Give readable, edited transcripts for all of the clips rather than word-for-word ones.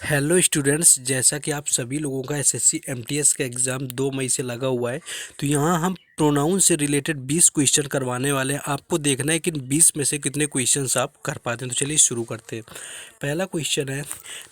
Hello students, जैसा कि आप सभी लोगों का एसएससी एमटीएस का एग्ज़ाम 2 मई से लगा हुआ है। तो यहाँ हम प्रोनाउन से रिलेटेड 20 क्वेश्चन करवाने वाले हैं। आपको देखना है कि 20 में से कितने क्वेश्चंस आप कर पाते हैं। तो चलिए शुरू करते हैं। पहला क्वेश्चन है,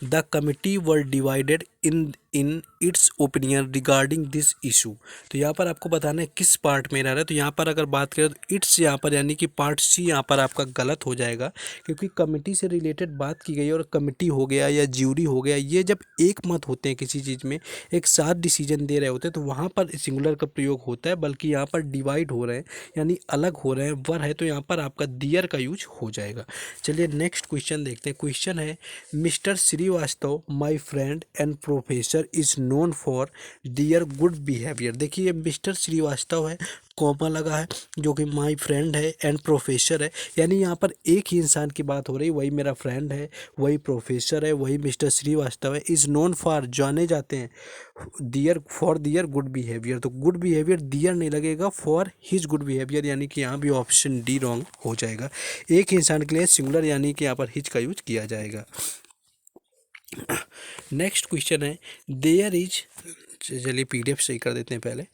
the committee were divided in in its opinion regarding this issue. तो यहाँ पर आपको बताना है किस पार्ट में रह रहा है। तो यहाँ पर अगर बात करें तो इट्स यहाँ पर यानी कि पार्ट सी यहाँ पर आपका गलत हो जाएगा, क्योंकि कमिटी से रिलेटेड बात की गई है और कमिटी हो गया या ज्यूरी हो गया, ये जब एक मत होते हैं किसी चीज़ में, एक साथ डिसीजन दे रहे होते हैं, तो वहाँ पर सिंगुलर का प्रयोग होता है। बल्कि यहाँ पर डिवाइड हो रहे हैं यानी अलग हो रहे हैं, वर है, तो यहाँ पर आपका दियर का यूज हो जाएगा। चलिए नेक्स्ट क्वेश्चन देखते हैं। क्वेश्चन है, mister Srivastava my friend and professor is known for their good behaviour. देखिए मिस्टर श्रीवास्तव है, कॉमा लगा है, जो कि माय फ्रेंड है एंड प्रोफेसर है, यानी यहाँ पर एक ही इंसान की बात हो रही है। वही मेरा फ्रेंड है, वही प्रोफेसर है, वही मिस्टर श्रीवास्तव है। इज़ नोन फॉर, जाने जाते हैं, दियर फॉर दियर गुड बिहेवियर। तो गुड बिहेवियर दियर नहीं लगेगा, फॉर हिज गुड बिहेवियर, यानी कि यहाँ भी ऑप्शन डी रॉन्ग हो जाएगा। एक ही इंसान के लिए सिंगुलर यानी कि यहाँ पर हिज का यूज किया जाएगा। नेक्स्ट क्वेश्चन है, देयर इज, चलिए पीडीएफ सही कर देते हैं पहले।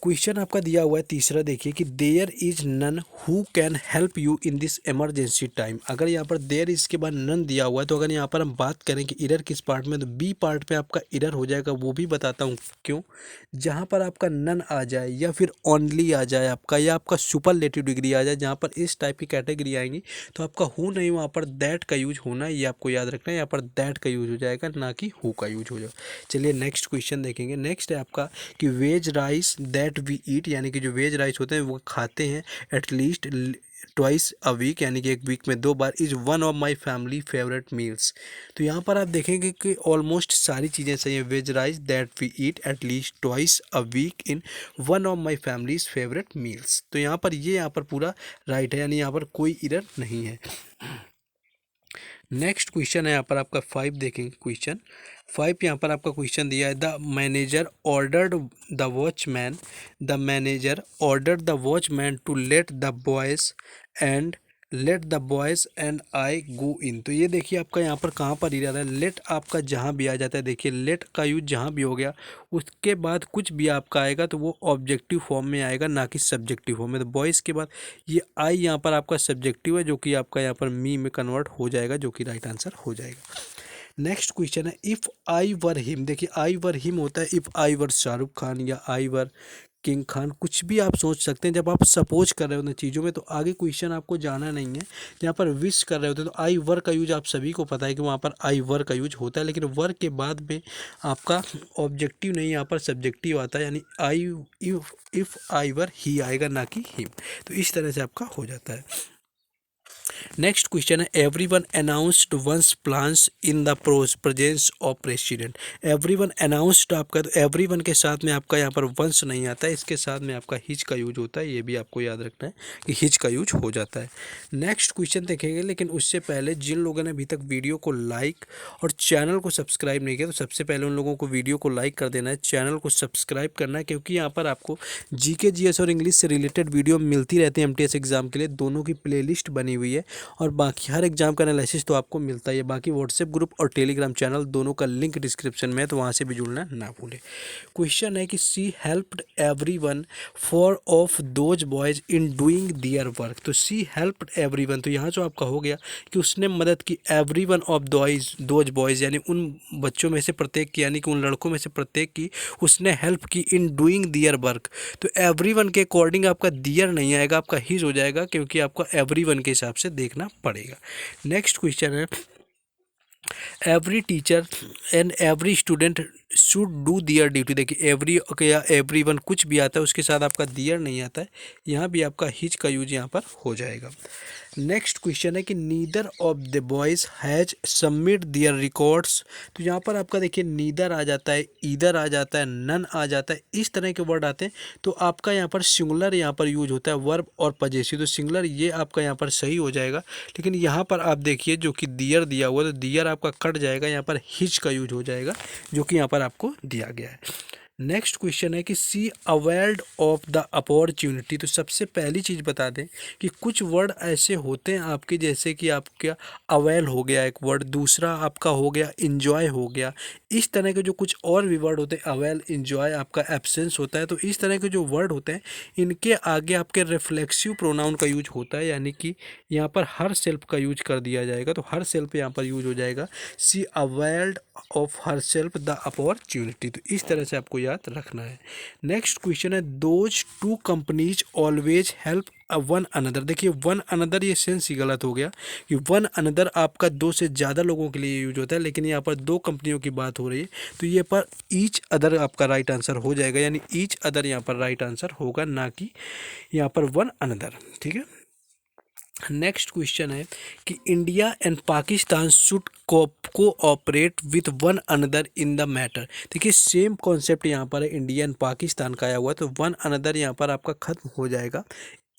क्वेश्चन आपका दिया हुआ है तीसरा, देखिए कि there is none who can help you in this emergency time. अगर यहाँ पर देयर इज के बाद नन दिया हुआ है, तो अगर यहाँ पर हम बात करें कि इरर किस पार्ट में, तो बी पार्ट में आपका इरर हो जाएगा। वो भी बताता हूँ क्यों। जहाँ पर आपका नन आ जाए या फिर ओनली आ जाए आपका, या आपका सुपरलेटिव डिग्री आ जाए, जहाँ पर इस टाइप की कैटेगरी आएंगी, तो आपका हु नहीं, वहाँ पर दैट का यूज होना है। ये आपको याद रखना है, यहाँ पर दैट का यूज हो जाएगा, ना कि हु का यूज हो जाएगा। चलिए नेक्स्ट क्वेश्चन देखेंगे। नेक्स्ट है आपका कि veg rice that we eat, यानी कि जो वेज राइस होते हैं वो खाते हैं एटलीस्ट ट्वाइस अ वीक, यानी कि एक वीक में 2 बार, is one of my family favourite meals. तो यहाँ पर आप देखेंगे कि ऑलमोस्ट सारी चीज़ें सही हैं। Veg rice that we eat at least twice a week in one of my families favourite meals. तो यहाँ पर ये यहाँ पर पूरा राइट है, यानी यहाँ पर कोई इरर नहीं है। नेक्स्ट क्वेश्चन है यहाँ पर आपका 5 देखेंगे। क्वेश्चन 5 यहाँ पर आपका क्वेश्चन दिया है, the manager ordered the watchman to let the boys and I go in. तो ये देखिए आपका यहाँ पर कहाँ पर इरर है। लेट आपका जहाँ भी आ जाता है, देखिए लेट का यूज जहाँ भी हो गया, उसके बाद कुछ भी आपका आएगा तो वो ऑब्जेक्टिव फॉर्म में आएगा, ना कि सब्जेक्टिव फॉर्म में। तो बॉयज़ के बाद ये आई यहाँ पर आपका सब्जेक्टिव है, जो कि आपका यहाँ पर मी में कन्वर्ट हो जाएगा, जो कि राइट आंसर हो जाएगा। नेक्स्ट क्वेश्चन है, इफ़ आई वर हिम। देखिए आई वर हिम होता है इफ़ आई वर शाहरुख खान या आई वर किंग खान, कुछ भी आप सोच सकते हैं। जब आप सपोज कर रहे होते हैं चीज़ों में, तो आगे क्वेश्चन आपको जाना नहीं है। जहाँ पर विश कर रहे होते हैं, तो आई वर का यूज आप सभी को पता है कि वहाँ पर आई वर का यूज होता है, लेकिन वर के बाद में आपका ऑब्जेक्टिव नहीं, यहाँ पर सब्जेक्टिव आता है, यानी आई इफ़ आई वर ही आएगा, ना कि हिम। तो इस तरह से आपका हो जाता है। नेक्स्ट क्वेश्चन है, everyone announced one's plans in the presence of president. Everyone announced आपका, तो एवरीवन के साथ में आपका यहाँ पर वंस नहीं आता है, इसके साथ में आपका हिज का यूज होता है। ये भी आपको याद रखना है कि हिज का यूज हो जाता है। नेक्स्ट क्वेश्चन देखेंगे, लेकिन उससे पहले जिन लोगों ने अभी तक वीडियो को लाइक और चैनल को सब्सक्राइब नहीं किया, तो सबसे पहले उन लोगों को वीडियो को लाइक कर देना है, चैनल को सब्सक्राइब करना है, क्योंकि यहाँ पर आपको जीके जीएस और इंग्लिश से रिलेटेड वीडियो मिलती रहती है। एमटीएस एग्जाम के लिए दोनों की प्लेलिस्ट बनी हुई है, और बाकी हर एग्जाम का एनालिसिस तो आपको मिलता ही है। बाकी व्हाट्सएप ग्रुप और टेलीग्राम चैनल दोनों का लिंक डिस्क्रिप्शन में है, तो वहाँ से भी जुड़ना ना भूलें। क्वेश्चन है कि she helped everyone for of those boys in doing their work. तो सी हेल्प्ड एवरीवन, तो यहाँ जो आपका हो गया कि उसने मदद की एवरीवन ऑफ दोज बॉयज, यानी उन बच्चों में से प्रत्येक की, यानी कि उन लड़कों में से प्रत्येक की उसने हेल्प की इन डूइंग दियर वर्क। तो एवरीवन के अकॉर्डिंग आपका दियर नहीं आएगा, आपका हिज हो जाएगा, क्योंकि आपका एवरीवन के हिसाब से देखना पड़ेगा। नेक्स्ट क्वेश्चन है, every teacher and every student should do their duty. देखिए एवरी या एवरीवन कुछ भी आता है, उसके साथ आपका दियर नहीं आता है, यहाँ भी आपका हिज का यूज यहाँ पर हो जाएगा। नेक्स्ट क्वेश्चन है कि neither of the boys has submit their records. तो यहाँ पर आपका देखिए नीदर आ जाता है, ईदर आ जाता है, नन आ जाता है, इस तरह के वर्ड आते हैं, तो आपका यहाँ पर सिंगुलर यहाँ पर यूज होता है, वर्ब और पजेसिव। तो सिंगुलर ये आपका यहाँ पर सही हो जाएगा, लेकिन यहाँ पर आप देखिए जो कि दियर दिया हुआ, तो दियर आपका कट जाएगा, यहाँ पर हिज का यूज हो जाएगा, जो कि यहाँ पर आपको दिया गया है। नेक्स्ट क्वेश्चन है कि सी अवेल्ड ऑफ द अपॉर्चुनिटी। तो सबसे पहली चीज़ बता दें कि कुछ वर्ड ऐसे होते हैं आपके, जैसे कि आपका अवेल हो गया एक वर्ड, दूसरा आपका हो गया इंजॉय हो गया। इस तरह के जो कुछ और भी वर्ड होते हैं, अवेल, इंजॉय, आपका एब्सेंस होता है। तो इस तरह के जो वर्ड होते हैं इनके आगे आपके रिफ्लेक्सिव प्रोनाउन का यूज होता है, यानी कि यहाँ पर हर सेल्फ का यूज कर दिया जाएगा। तो हर सेल्फ यहाँ पर यूज हो जाएगा, she availed of herself the opportunity. तो इस तरह से आपको याद रखना है। नेक्स्ट क्वेश्चन है those two companies always help one another. देखिए वन अनदर ये सेंस ही गलत हो गया कि वन अनदर आपका दो से ज़्यादा लोगों के लिए यूज होता है, लेकिन यहाँ पर दो कंपनियों की बात हो रही है। तो ये पर ईच अदर आपका राइट आंसर हो जाएगा, यानी ईच अदर यहाँ पर राइट आंसर होगा, ना कि यहाँ पर वन अनदर। ठीक है। नेक्स्ट क्वेश्चन है कि India and Pakistan should cooperate with one another in the matter. देखिए सेम कॉन्सेप्ट यहाँ पर है, इंडिया एंड पाकिस्तान का आया हुआ है, तो वन अनदर यहाँ पर आपका खत्म हो जाएगा,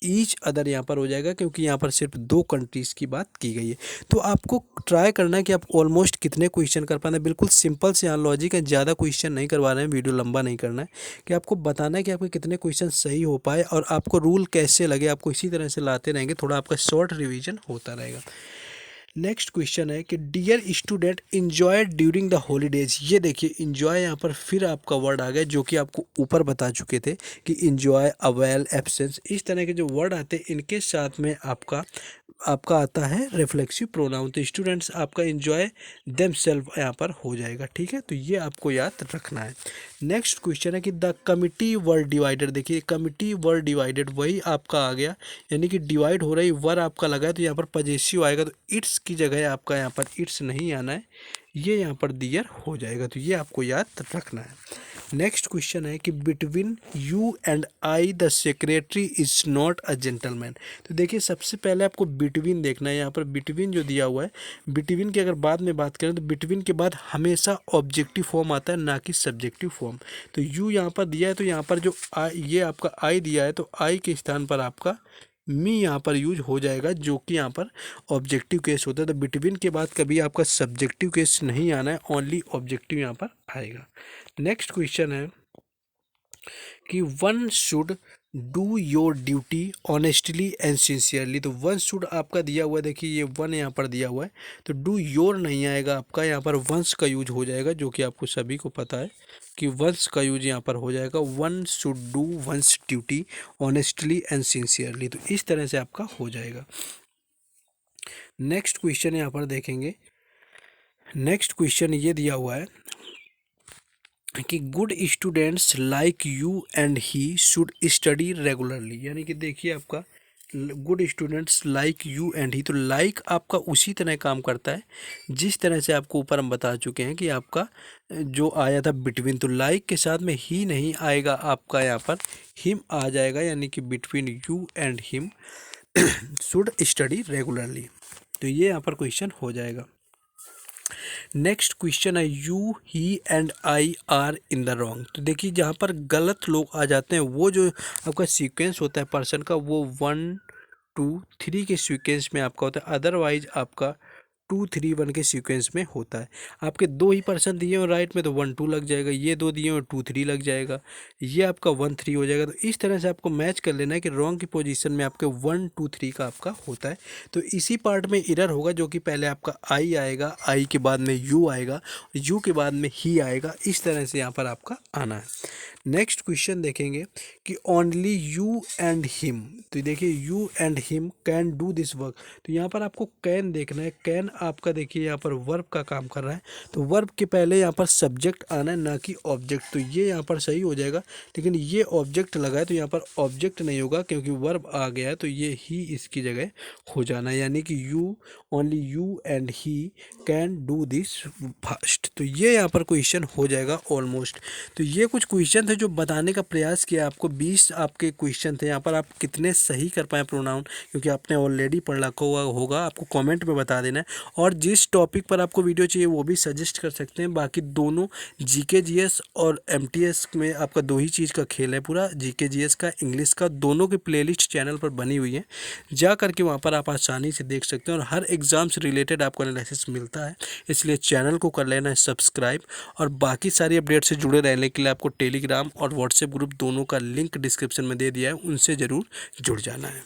ईच अदर यहाँ पर हो जाएगा, क्योंकि यहाँ पर सिर्फ दो कंट्रीज़ की बात की गई है। तो आपको ट्राई करना है कि आप ऑलमोस्ट कितने क्वेश्चन कर पाना है। बिल्कुल सिंपल से यहाँ लॉजिक है, ज़्यादा क्वेश्चन नहीं करवा रहे हैं, वीडियो लंबा नहीं करना है, कि आपको बताना है कि आपके कितने क्वेश्चन सही हो पाए और आपको रूल कैसे लगे। आपको इसी तरह से लाते रहेंगे, थोड़ा आपका शॉर्ट रिविजन होता रहेगा। नेक्स्ट क्वेश्चन है कि dear student enjoy during the holidays. ये देखिए इंजॉय यहाँ पर फिर आपका वर्ड आ गया, जो कि आपको ऊपर बता चुके थे कि इंजॉय, अवेल, एब्सेंस, इस तरह के जो वर्ड आते हैं इनके साथ में आपका आता है रिफ्लेक्सिव प्रोनाउन। तो स्टूडेंट्स आपका इंजॉय देमसेल्फ यहाँ पर हो जाएगा। ठीक है, तो ये आपको याद रखना है। नेक्स्ट क्वेश्चन है कि द कमिटी वर डिवाइडेड। देखिए कमिटी वर डिवाइडेड वही आपका आ गया, यानी कि डिवाइड हो रही, वर आपका लगा है, तो यहाँ पर पजेसिव आएगा, तो इट्स की जगह आपका यहाँ पर इट्स नहीं आना है, ये यहाँ पर दियर हो जाएगा। तो ये आपको याद रखना है। नेक्स्ट क्वेश्चन है कि between you and I the secretary is not a gentleman. तो देखिए सबसे पहले आपको बिटवीन देखना है। यहाँ पर बिटवीन जो दिया हुआ है, बिटवीन की अगर बाद में बात करें तो बिटवीन के बाद हमेशा ऑब्जेक्टिव फॉर्म आता है, ना कि सब्जेक्टिव फॉर्म। तो यू यहाँ पर दिया है, तो यहाँ पर जो आई, ये आपका आई दिया है, तो आई के स्थान पर आपका मी यहाँ पर यूज हो जाएगा, जो कि यहाँ पर ऑब्जेक्टिव केस होता है। तो बिटवीन के बाद कभी आपका सब्जेक्टिव केस नहीं आना है, ओनली ऑब्जेक्टिव यहाँ पर आएगा। नेक्स्ट क्वेश्चन है कि one should do your duty honestly and sincerely. तो वन शुड आपका दिया हुआ है, देखिए ये वन यहाँ पर दिया हुआ है, तो डू योर नहीं आएगा आपका, यहाँ पर वंस का यूज हो जाएगा, जो कि आपको सभी को पता है कि वंस का यूज यहाँ पर हो जाएगा। One should do once duty honestly and sincerely. तो इस तरह से आपका हो जाएगा। नेक्स्ट क्वेश्चन यहाँ पर देखेंगे। नेक्स्ट क्वेश्चन ये दिया हुआ है कि good students like you and he should study regularly. यानी कि देखिए आपका good students like you and he, तो लाइक आपका उसी तरह काम करता है जिस तरह से आपको ऊपर हम बता चुके हैं कि आपका जो आया था बिटवीन, तो लाइक के साथ में ही नहीं आएगा, आपका यहाँ पर हिम आ जाएगा, यानी कि between you and him should study regularly. तो ये यहाँ पर क्वेश्चन हो जाएगा। नेक्स्ट क्वेश्चन है you, he and I are in the wrong. तो देखिए जहाँ पर गलत लोग आ जाते हैं, वो जो आपका सीक्वेंस होता है पर्सन का, वो 1 2 3 के सीक्वेंस में आपका होता है, अदरवाइज आपका 2 3 1 के सीक्वेंस में होता है। आपके दो ही पर्सन दिए हो राइट में, तो 1 2 लग जाएगा, ये दो दिए हो 2 3 लग जाएगा, ये आपका 1 3 हो जाएगा। तो इस तरह से आपको मैच कर लेना है कि रॉन्ग की पोजीशन में आपके 1 2 3 का आपका होता है। तो इसी पार्ट में एरर होगा, जो कि पहले आपका आई आएगा, आई के बाद में यू आएगा, यू के बाद में ही आएगा, इस तरह से यहाँ पर आपका आना है। नेक्स्ट क्वेश्चन देखेंगे कि ओनली यू एंड हिम। तो देखिए you and him can do this work. तो यहाँ पर आपको कैन देखना है, कैन आपका देखिए यहाँ पर वर्ब का काम कर रहा है, तो वर्ब के पहले यहाँ पर सब्जेक्ट आना है, ना कि ऑब्जेक्ट। तो ये यहाँ पर सही हो जाएगा, लेकिन ये ऑब्जेक्ट लगा है, तो यहाँ पर ऑब्जेक्ट नहीं होगा, क्योंकि वर्ब आ गया है, तो ये ही इसकी जगह हो जाना है, यानी कि you, only you and he can do this fast. तो ये यहाँ पर क्वेश्चन हो जाएगा ऑलमोस्ट। तो ये कुछ क्वेश्चन थे से जो बताने का प्रयास किया आपको, 20 आपके क्वेश्चन थे। यहाँ पर आप कितने सही कर पाए प्रोनाउन, क्योंकि आपने ऑलरेडी पढ़ रखा हुआ होगा, आपको कमेंट में बता देना है। और जिस टॉपिक पर आपको वीडियो चाहिए वो भी सजेस्ट कर सकते हैं। बाकी दोनों जीके जीएस और एमटीएस में आपका 2 ही चीज़ का खेल है पूरा, जीके जीएस का, इंग्लिश का, दोनों की प्लेलिस्ट चैनल पर बनी हुई है। जा करके वहाँ पर आप आसानी से देख सकते हैं और हर एग्ज़ाम से रिलेटेड आपको एनालिसिस मिलता है। इसलिए चैनल को कर लेना है सब्सक्राइब, और बाकी सारी अपडेट से जुड़े रहने के लिए आपको टेलीग्राम और व्हाट्सएप ग्रुप दोनों का लिंक डिस्क्रिप्शन में दे दिया है, उनसे ज़रूर जुड़ जाना है।